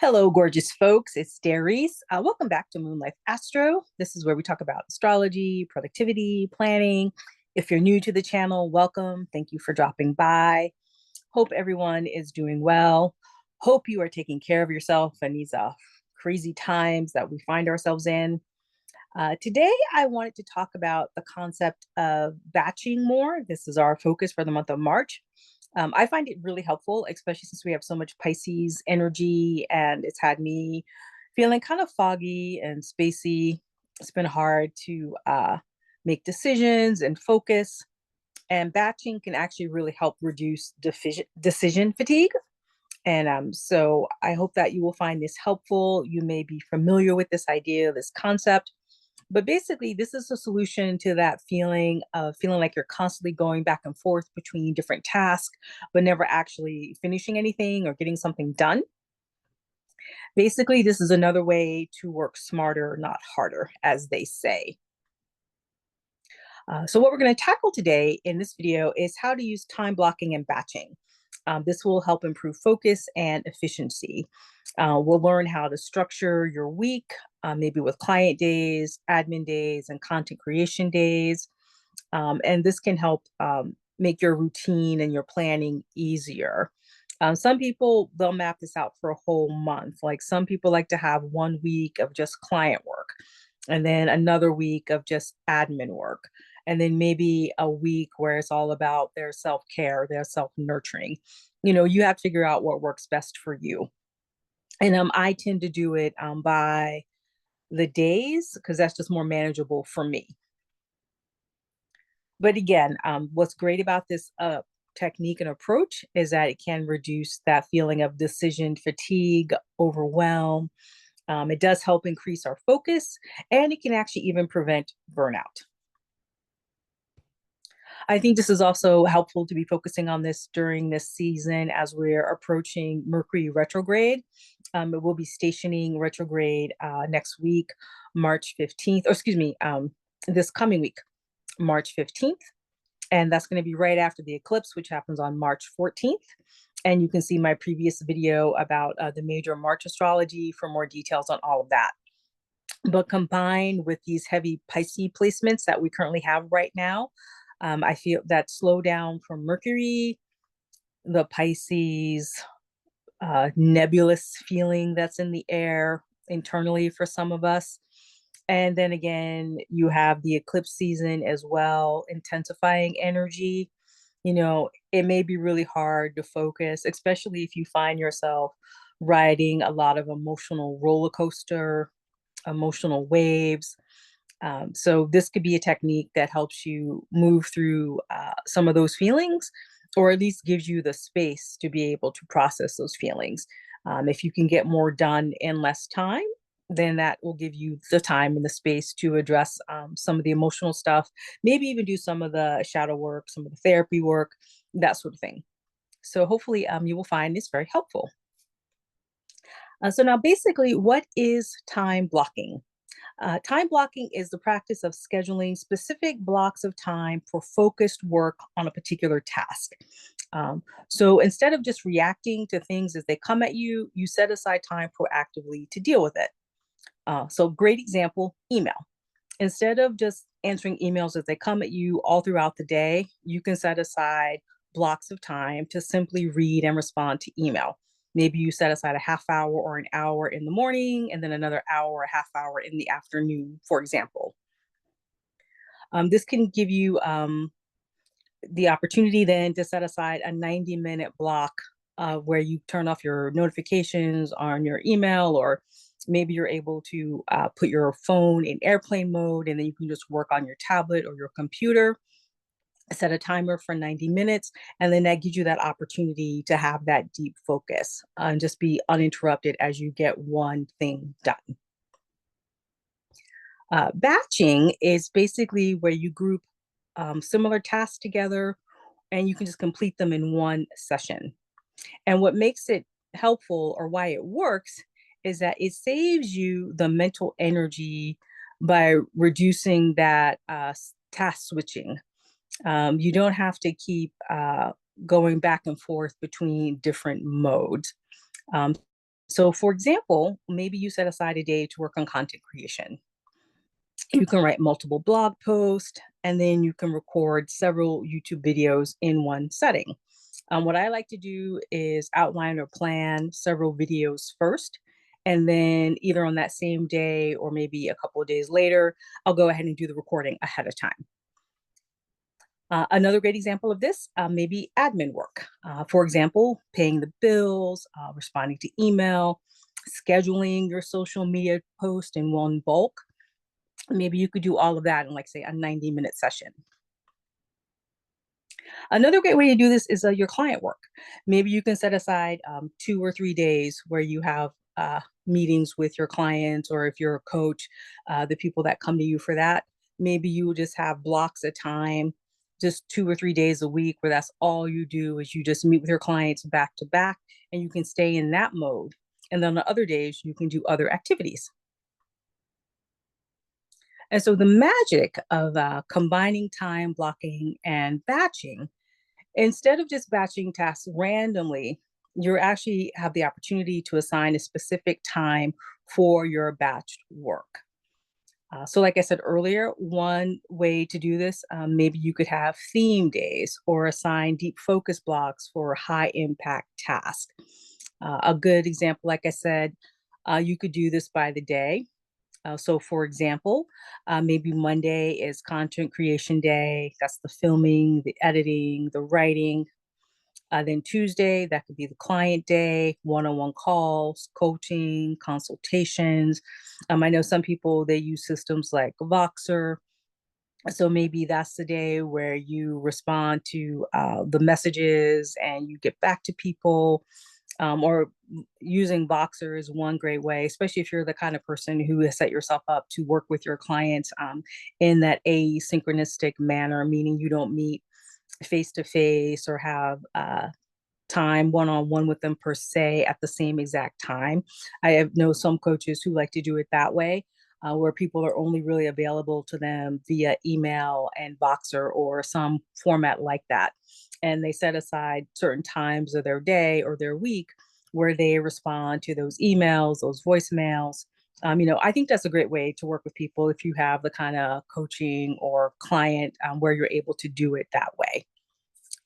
Hello, gorgeous folks. It's Darice. Welcome back to Moon Life Astro. This is where we talk about astrology, productivity, planning. If you're new to the channel, welcome. Thank you for dropping by. Hope everyone is doing well. Hope you are taking care of yourself in these crazy times that we find ourselves in. Today, I wanted to talk about the concept of batching more. This is our focus for the month of March. I find it really helpful, especially since we have so much Pisces energy and it's had me feeling kind of foggy and spacey. It's been hard to make decisions and focus. And batching can actually really help reduce decision fatigue. And so I hope that you will find this helpful. You may be familiar with this idea, this concept, but basically, this is a solution to that feeling of feeling like you're constantly going back and forth between different tasks, but never actually finishing anything or getting something done. Basically, this is another way to work smarter, not harder, as they say. So what we're going to tackle today in this video is how to use time blocking and batching. This will help improve focus and efficiency. We'll learn how to structure your week, maybe with client days, admin days, and content creation days. And this can help make your routine and your planning easier. Some people, they'll map this out for a whole month. Like some people like to have 1 week of just client work, and then another week of just admin work, and then maybe a week where it's all about their self-care, their self-nurturing. You have to figure out what works best for you. And I tend to do it by the days because that's just more manageable for me. But again, what's great about this technique and approach is that it can reduce that feeling of decision fatigue, overwhelm. It does help increase our focus, and it can actually even prevent burnout. I think this is also helpful to be focusing on this during this season as we're approaching Mercury retrograde. It will be stationing retrograde next week, March 15th, or excuse me, this coming week, March 15th. And that's going to be right after the eclipse, which happens on March 14th. And you can see my previous video about the major March astrology for more details on all of that. But combined with these heavy Pisces placements that we currently have right now, I feel that slowdown from Mercury, the Pisces nebulous feeling that's in the air internally for some of us. And then again, you have the eclipse season as well, intensifying energy. It may be really hard to focus, especially if you find yourself riding a lot of emotional roller coaster, emotional waves. So this could be a technique that helps you move through some of those feelings, or at least gives you the space to be able to process those feelings. If you can get more done in less time, then that will give you the time and the space to address some of the emotional stuff, maybe even do some of the shadow work, some of the therapy work, that sort of thing. So hopefully you will find this very helpful. So now basically, what is time blocking? Time blocking is the practice of scheduling specific blocks of time for focused work on a particular task. So instead of just reacting to things as they come at you, you set aside time proactively to deal with it. So great example, email. Instead of just answering emails as they come at you all throughout the day, you can set aside blocks of time to simply read and respond to email. Maybe you set aside a half hour or an hour in the morning, and then another hour or a half hour in the afternoon, for example. This can give you the opportunity then to set aside a 90-minute block where you turn off your notifications on your email, or maybe you're able to put your phone in airplane mode, and then you can just work on your tablet or your computer. Set a timer for 90 minutes, and then that gives you that opportunity to have that deep focus and just be uninterrupted as you get one thing done. Batching is basically where you group similar tasks together and you can just complete them in one session. And what makes it helpful, or why it works, is that it saves you the mental energy by reducing that task switching. You don't have to keep going back and forth between different modes. So, for example, maybe you set aside a day to work on content creation. You can write multiple blog posts, and then you can record several YouTube videos in one setting. What I like to do is outline or plan several videos first. And then either on that same day or maybe a couple of days later, I'll go ahead and do the recording ahead of time. Another great example of this may be admin work. For example, paying the bills, responding to email, scheduling your social media post in one bulk. Maybe you could do all of that in, like, say, a 90-minute session. Another great way to do this is your client work. Maybe you can set aside 2 or 3 days where you have meetings with your clients, or if you're a coach, the people that come to you for that. Maybe you will just have blocks of time, just 2 or 3 days a week, where that's all you do is you just meet with your clients back to back, and you can stay in that mode. And then on the other days, you can do other activities. And so the magic of combining time blocking and batching, instead of just batching tasks randomly, you actually have the opportunity to assign a specific time for your batched work. So, like I said earlier, one way to do this, maybe you could have theme days or assign deep focus blocks for high impact tasks. A good example, like I said, you could do this by the day. So, for example, maybe Monday is content creation day. That's the filming, the editing, the writing. Then Tuesday, that could be the client day, one-on-one calls, coaching, consultations. I know some people, they use systems like Voxer. So maybe that's the day where you respond to the messages and you get back to people. Or using Voxer is one great way, especially if you're the kind of person who has set yourself up to work with your clients in that asynchronistic manner, meaning you don't meet face to face or have time one on one with them per se at the same exact time. I have know some coaches who like to do it that way, where people are only really available to them via email and Voxer or some format like that. And they set aside certain times of their day or their week where they respond to those emails, those voicemails. I think that's a great way to work with people if you have the kind of coaching or client where you're able to do it that way.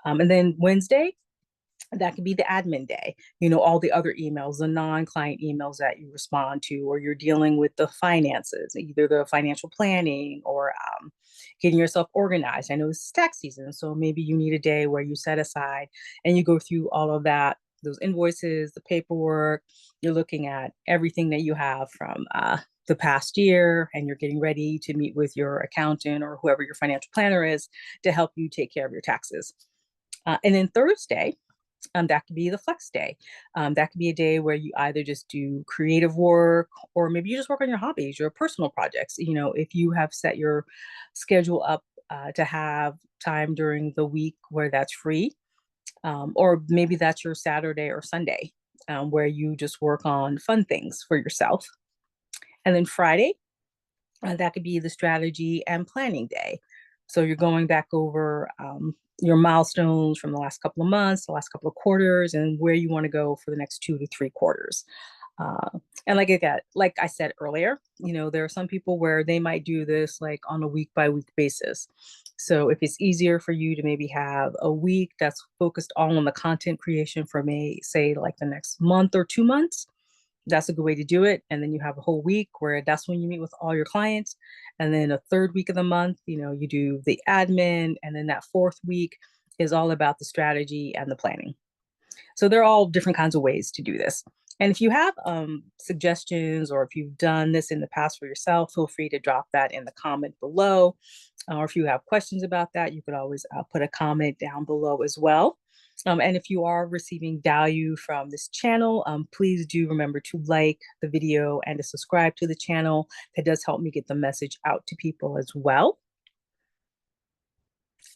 And then Wednesday, that could be the admin day, all the other emails, the non-client emails that you respond to, or you're dealing with the finances, either the financial planning or getting yourself organized. I know it's tax season, so maybe you need a day where you set aside and you go through all of that, those invoices, the paperwork. You're looking at everything that you have from the past year, and you're getting ready to meet with your accountant or whoever your financial planner is to help you take care of your taxes. And then Thursday, that could be the flex day. That could be a day where you either just do creative work, or maybe you just work on your hobbies, your personal projects. If you have set your schedule up to have time during the week where that's free, or maybe that's your Saturday or Sunday where you just work on fun things for yourself. And then Friday, that could be the strategy and planning day. So you're going back over your milestones from the last couple of months, the last couple of quarters, and where you want to go for the next 2 to 3 quarters. And like I said earlier, there are some people where they might do this like on a week by week basis. So if it's easier for you to maybe have a week that's focused all on the content creation for say like the next month or 2 months, that's a good way to do it. And then you have a whole week where that's when you meet with all your clients. And then a third week of the month, you do the admin. And then that fourth week is all about the strategy and the planning. So they're all different kinds of ways to do this. And if you have suggestions, or if you've done this in the past for yourself, feel free to drop that in the comment below. Or if you have questions about that, you could always put a comment down below as well. And if you are receiving value from this channel, please do remember to like the video and to subscribe to the channel. That does help me get the message out to people as well.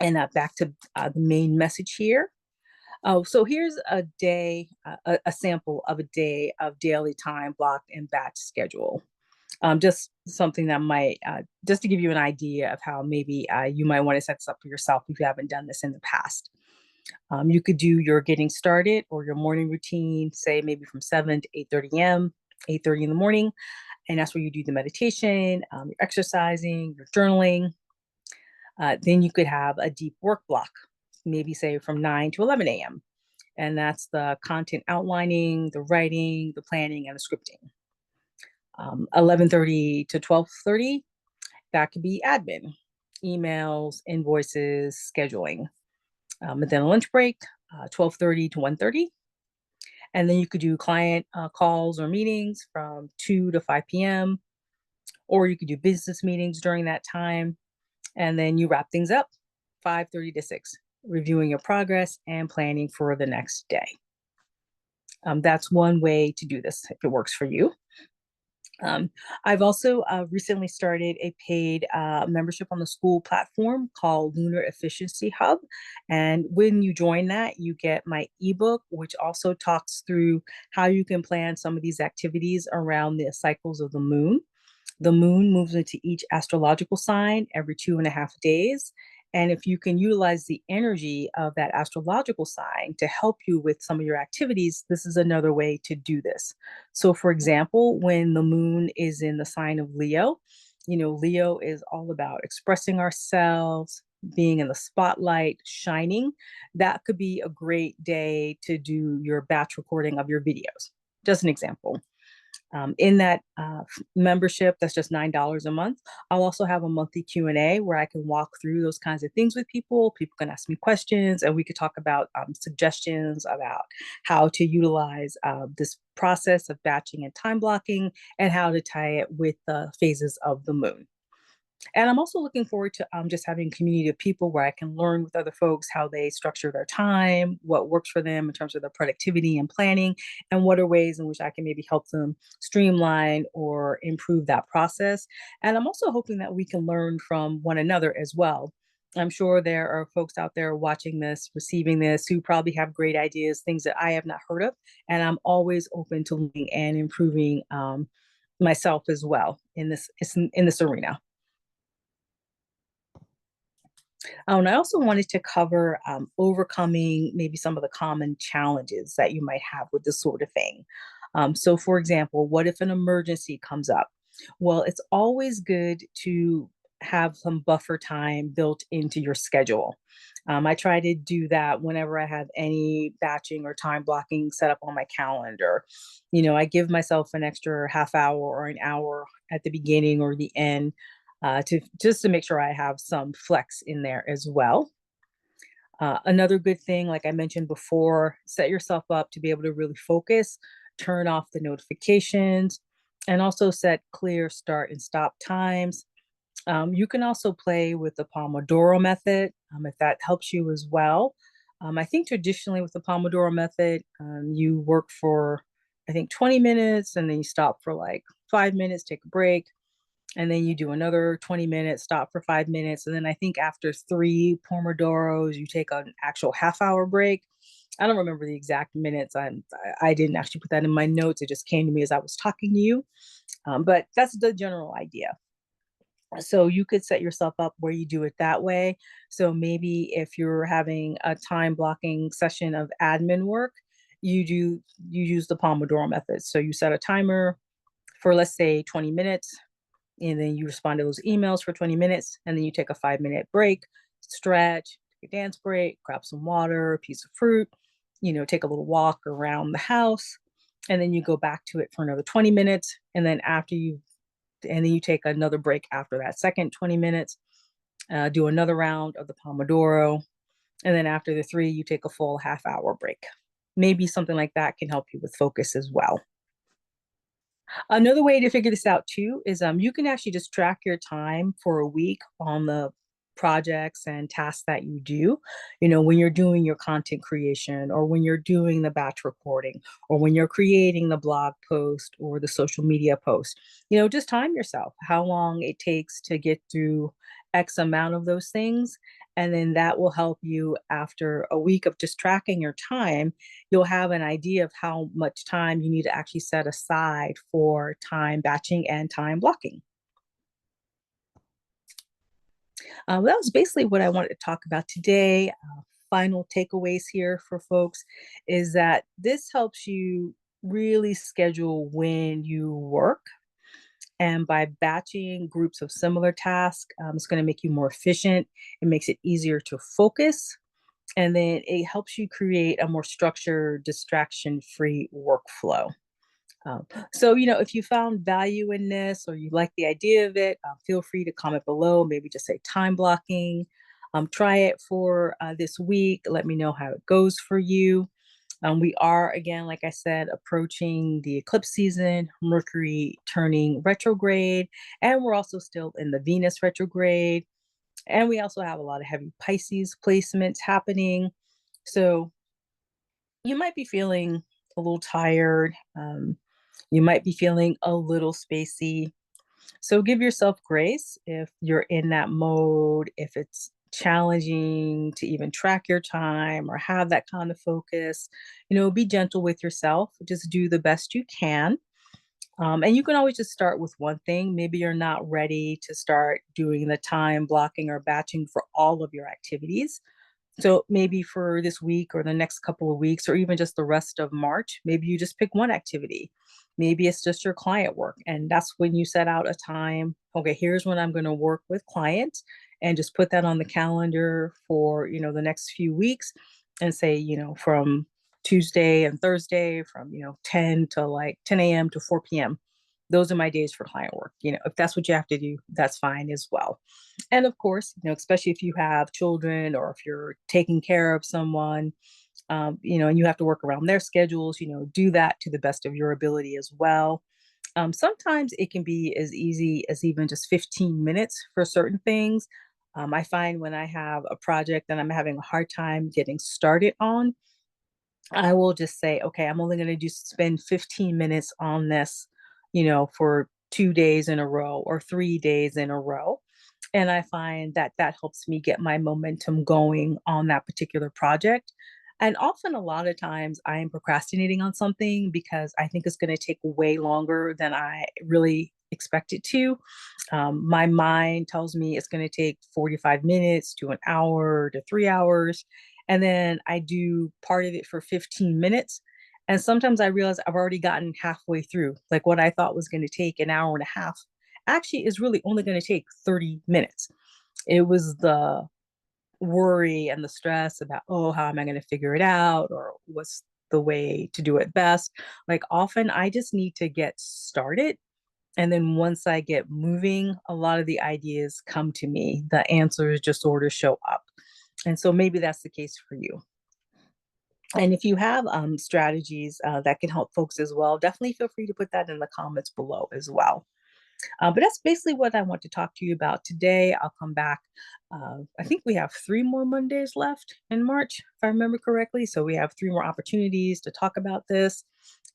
And back to the main message here. So here's a day, a sample of a day of daily time blocked and batch schedule. Just something that might, just to give you an idea of how maybe you might want to set this up for yourself if you haven't done this in the past. You could do your getting started or your morning routine, say maybe from 7 to 8:30 a.m., 8:30 in the morning. And that's where you do the meditation, your exercising, your journaling. Then you could have a deep work block, maybe say from 9 to 11 a.m. And that's the content outlining, the writing, the planning, and the scripting. 11:30 to 12:30, that could be admin, emails, invoices, scheduling. And then a lunch break, 12:30 to 1:30. And then you could do client calls or meetings from 2 to 5 p.m. Or you could do business meetings during that time. And then you wrap things up 5:30 to 6, reviewing your progress and planning for the next day. That's one way to do this if it works for you. I've also recently started a paid membership on the school platform called Lunar Efficiency Hub. And when you join that, you get my ebook, which also talks through how you can plan some of these activities around the cycles of the moon. The moon moves into each astrological sign every 2.5 days. And if you can utilize the energy of that astrological sign to help you with some of your activities, this is another way to do this. So, for example, when the moon is in the sign of Leo, Leo is all about expressing ourselves, being in the spotlight, shining. That could be a great day to do your batch recording of your videos. Just an example. In that membership, that's just $9 a month. I'll also have a monthly Q&A where I can walk through those kinds of things with people. People can ask me questions, and we could talk about suggestions about how to utilize this process of batching and time blocking, and how to tie it with the phases of the moon. And I'm also looking forward to just having a community of people where I can learn with other folks how they structure their time, what works for them in terms of their productivity and planning, and what are ways in which I can maybe help them streamline or improve that process. And I'm also hoping that we can learn from one another as well. I'm sure there are folks out there watching this, receiving this, who probably have great ideas, things that I have not heard of. And I'm always open to learning and improving myself as well in this arena. Oh, and I also wanted to cover overcoming maybe some of the common challenges that you might have with this sort of thing. So, for example, what if an emergency comes up? Well, it's always good to have some buffer time built into your schedule. I try to do that whenever I have any batching or time blocking set up on my calendar. I give myself an extra half hour or an hour at the beginning or the end to just to make sure I have some flex in there as well. Another good thing, like I mentioned before, set yourself up to be able to really focus, turn off the notifications, and also set clear start and stop times. You can also play with the Pomodoro method if that helps you as well. I think traditionally with the Pomodoro method, you work for, I think, 20 minutes and then you stop for like 5 minutes, take a break, and then you do another 20 minutes, stop for 5 minutes. And then I think after 3 Pomodoros, you take an actual half-hour break. I don't remember the exact minutes. I didn't actually put that in my notes. It just came to me as I was talking to you. But that's the general idea. So you could set yourself up where you do it that way. So maybe if you're having a time blocking session of admin work, you use the Pomodoro method. So you set a timer for, let's say, 20 minutes, and then you respond to those emails for 20 minutes, and then you take a 5 minute break, stretch, take a dance break, grab some water, a piece of fruit, take a little walk around the house, and then you go back to it for another 20 minutes. And then you take another break after that second 20 minutes, do another round of the Pomodoro. And then after the three, you take a full half-hour break. Maybe something like that can help you with focus as well. Another way to figure this out too is you can actually just track your time for a week on the projects and tasks that you do. When you're doing your content creation, or when you're doing the batch recording, or when you're creating the blog post or the social media post. Just time yourself how long it takes to get through X amount of those things. And then that will help you, after a week of just tracking your time, you'll have an idea of how much time you need to actually set aside for time batching and time blocking. That was basically what I wanted to talk about today. final takeaways here for folks is that this helps you really schedule when you work. And by batching groups of similar tasks, it's going to make you more efficient. It makes it easier to focus. And then it helps you create a more structured, distraction free workflow. So, if you found value in this or you like the idea of it, feel free to comment below. Maybe just say time blocking. Try it for this week. Let me know how it goes for you. We are, again, like I said, approaching the eclipse season, Mercury turning retrograde, and we're also still in the Venus retrograde. And we also have a lot of heavy Pisces placements happening. So you might be feeling a little tired. You might be feeling a little spacey. So give yourself grace if you're in that mode, if it's challenging to even track your time or have that kind of focus. Be gentle with yourself. Just do the best you can. And you can always just start with one thing. Maybe you're not ready to start doing the time blocking or batching for all of your activities. So maybe for this week or the next couple of weeks, or even just the rest of March, maybe you just pick one activity. Maybe it's just your client work. And that's when you set out a time. Okay, here's when I'm going to work with clients, and just put that on the calendar for, the next few weeks, and say, from Tuesday and Thursday from, 10 to like 10 a.m. to 4 p.m. Those are my days for client work. If that's what you have to do, that's fine as well. And of course, especially if you have children or if you're taking care of someone, and you have to work around their schedules, do that to the best of your ability as well. Sometimes it can be as easy as even just 15 minutes for certain things. I find when I have a project that I'm having a hard time getting started on, I will just say, okay, I'm only going to spend 15 minutes on this, for 2 days in a row or 3 days in a row. And I find that that helps me get my momentum going on that particular project. And often, a lot of times, I am procrastinating on something because I think it's going to take way longer than I really expect it to. My mind tells me it's going to take 45 minutes to an hour to 3 hours. And then I do part of it for 15 minutes. And sometimes I realize I've already gotten halfway through. Like what I thought was going to take an hour and a half actually is really only going to take 30 minutes. It was the worry and the stress about, oh, how am I going to figure it out? Or what's the way to do it best? Like often I just need to get started. And then once I get moving, a lot of the ideas come to me. The answers just sort of show up. And so maybe that's the case for you. And if you have strategies that can help folks as well, definitely feel free to put that in the comments below as well. But that's basically what I want to talk to you about today. I'll come back. I think we have 3 more Mondays left in March, if I remember correctly. So we have 3 more opportunities to talk about this.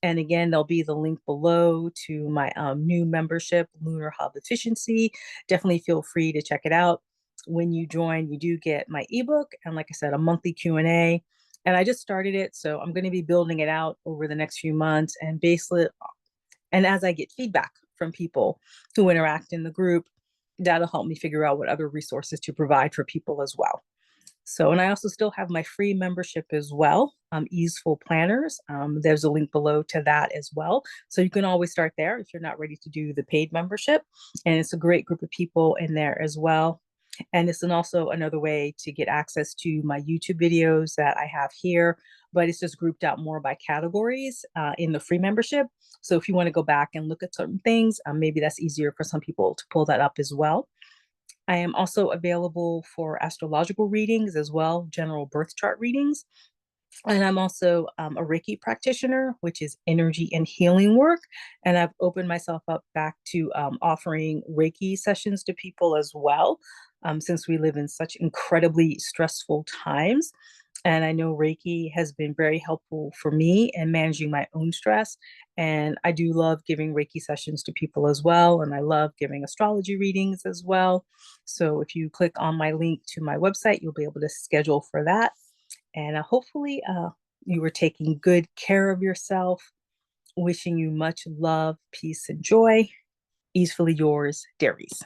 And again, there'll be the link below to my new membership, Lunar Hub Efficiency. Definitely feel free to check it out. When you join, you do get my ebook and, like I said, a monthly Q&A. And I just started it, so I'm going to be building it out over the next few months. And basically, and as I get feedback from people who interact in the group, that'll help me figure out what other resources to provide for people as well. So, and I also still have my free membership as well, Easeful Planners. There's a link below to that as well. So you can always start there if you're not ready to do the paid membership. And it's a great group of people in there as well. And it's also another way to get access to my YouTube videos that I have here, but it's just grouped out more by categories in the free membership. So if you want to go back and look at certain things, maybe that's easier for some people to pull that up as well. I am also available for astrological readings as well, general birth chart readings. And I'm also a Reiki practitioner, which is energy and healing work. And I've opened myself up back to offering Reiki sessions to people as well, since we live in such incredibly stressful times. And I know Reiki has been very helpful for me in managing my own stress. And I do love giving Reiki sessions to people as well. And I love giving astrology readings as well. So if you click on my link to my website, you'll be able to schedule for that. And hopefully you were taking good care of yourself. Wishing you much love, peace, and joy. Easefully yours, Darice.